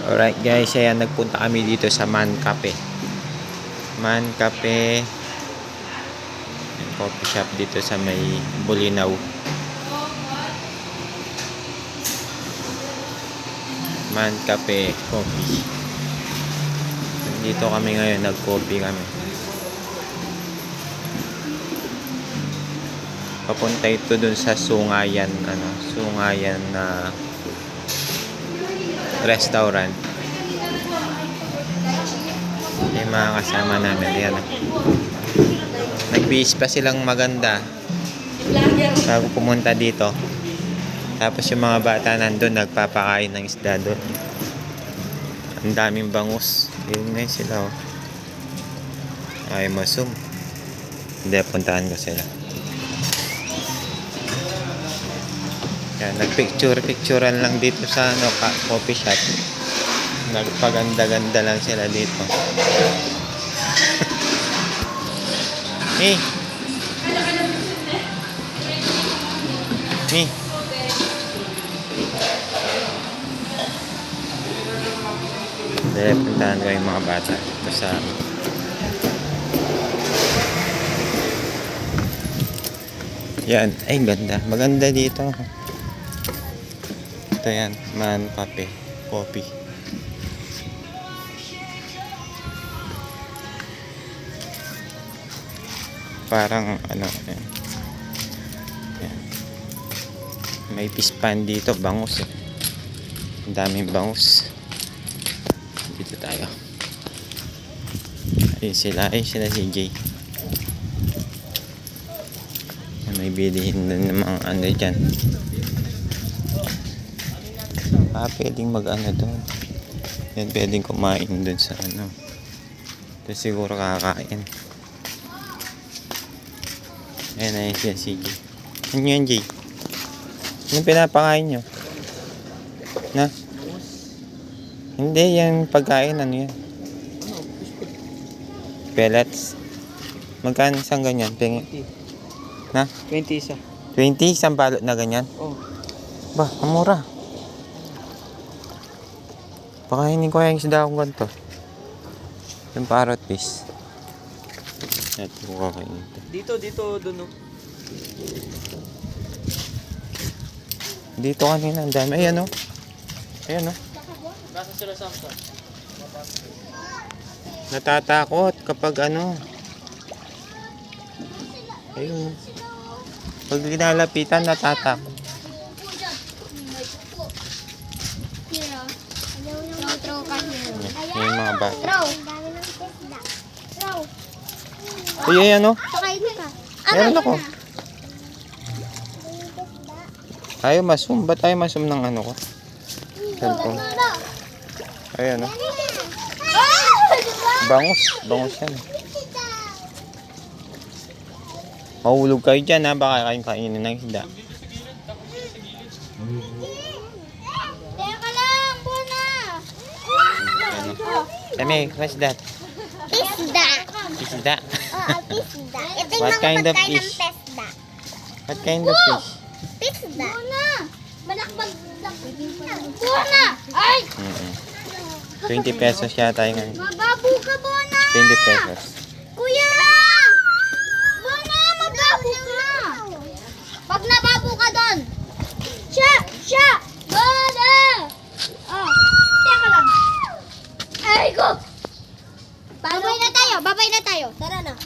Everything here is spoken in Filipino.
Alright guys, ayan, nagpunta kami dito sa Man Cafe. Man Cafe, yung coffee shop dito sa may Bulinaw. Man Cafe Coffee. Dito kami ngayon, nag-coffee kami. Papunta ito dun sa Sungayan, Sungayan na restaurant. Yung mga kasama namin, yan. Nagbihis pa silang maganda bago pumunta dito. Tapos yung mga bata nandun, nagpapakain ng isda doon. Ang daming bangus. Yun na sila, oh. Ay, masum. Hindi, puntahan ko sila. Yan, nagpicture-picturean lang dito sa coffee shop. Nagpaganda-ganda lang sila dito. Hey! Hey! Dahil puntahan ko yung mga bata ito sa yan, ay ganda, maganda dito. Ito yan, Man Cafe Coffee. Parang yan. Yan. May pispan dito, bangus eh. Ang daming bangus. Dito tayo. Ayun sila si Jay. May bilihin din ng mga dyan. Pwedeng doon. Yan, pwedeng kumain doon sa Ito siguro kakain. Ayan siya si Jay. Ano yan, Jay? Anong pinapakain nyo? Na? Hindi, yan pagkain, ano yan? Pellets. Magkano isang ganyan? Na? 20 isa. 20? Isang balot na ganyan? Oh. Ba, amura. Pakainin ko yung isda akong ganito. Yung parrot fish. Ito ko kakainin ito. Dito, doon. Dito kanina, ang dami. Ayan o. Ayan o. Nasa sila Samsa. Natatakot kapag ayun. Pag linalapitan, natatakot. Yung mga bata. Ay, ano? Meron ako. Ayaw masum. Ba't ayaw masum ng ko? Cellphone. Ayan, no? Bangus. Bangus yan. Mahulog kayo dyan, ha? Baka kayong kainin ng isda. Teka lang, Bona! Tami, what's that? Pisda. Isda. Oo, pisda. Ito yung What mga kind of pagkain ng fish? pesda. What kind of fish? Pisda. Bona! Malakbag. Bona! Ay! 20 pesos yata yung Mababu ka, Bona! 20 pesos. Kuya! Bona, mababu ka! Pag nababu ka doon! Siya! Bona! Oh, teka lang. Ay, go! Babay na tayo. Tara na.